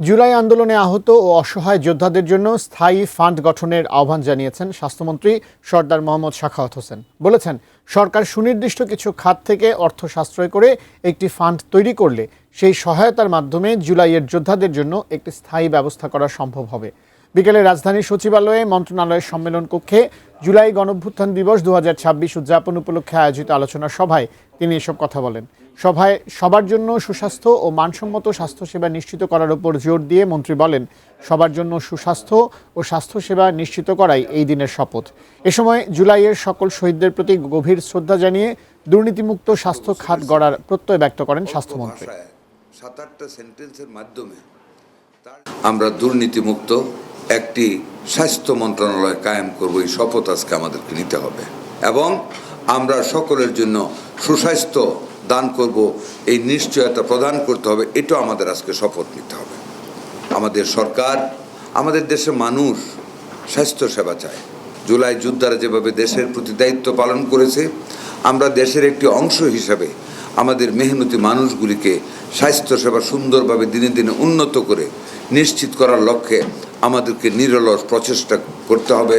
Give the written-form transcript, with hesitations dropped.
জুলাই আন্দোলনে আহত ও অসহায় যোদ্ধাদের জন্য স্থায়ী ফান্ড গঠনের আহ্বান জানিয়েছেন স্বাস্থ্যমন্ত্রী সরদার মোহাম্মদ সাখাওয়াত হোসেন। বলেছেন, সরকার সুনির্দিষ্ট কিছু খাত থেকে অর্থ সাশ্রয় করে একটি ফান্ড তৈরি করলে সেই সহায়তার মাধ্যমে জুলাইয়ের যোদ্ধাদের জন্য একটি স্থায়ী ব্যবস্থা করা সম্ভব হবে। বিকেলে রাজধানীর সচিবালয়ে মন্ত্রণালয়ের সম্মেলন কক্ষে জুলাই গণঅভ্যুত্থান দিবস 2026 উদযাপন উপলক্ষে আয়োজিত আলোচনা সভায় তিনি এসব কথা বলেন। সভায় সবার জন্য সুস্বাস্থ্য ও মানসম্মত স্বাস্থ্যসেবা নিশ্চিত করার উপর জোর দিয়ে মন্ত্রী বলেন, সবার জন্য সুস্বাস্থ্য ও স্বাস্থ্যসেবা নিশ্চিত করাই এই দিনের শপথ। এ সময় জুলাইয়ের সকল শহীদদের প্রতি গভীর শ্রদ্ধা জানিয়ে দুর্নীতিমুক্ত স্বাস্থ্য খাত গড়ার প্রত্যয় ব্যক্ত করেন স্বাস্থ্যমন্ত্রী। 7-8টা সেন্টেন্সের মাধ্যমে আমরা দুর্নীতিমুক্ত একটি স্বাস্থ্য মন্ত্রণালয় কায়েম করব, এই শপথ আজকে আমাদেরকে নিতে হবে এবং আমরা সকলের জন্য সুস্বাস্থ্য দান করব, এই নিশ্চয়তা প্রদান করতে হবে। এটা আমাদের আজকে শপথ নিতে হবে। আমাদের সরকার, আমাদের দেশের মানুষ স্বাস্থ্যসেবা চায়। জুলাই যোদ্ধারা যেভাবে দেশের প্রতি দায়িত্ব পালন করেছে, আমরা দেশের একটি অংশ হিসাবে আমাদের মেহনতি মানুষগুলিকে স্বাস্থ্যসেবা সুন্দরভাবে দিনে দিনে উন্নত করে নিশ্চিত করার লক্ষ্যে আমাদেরকে নিরলস প্রচেষ্টা করতে হবে।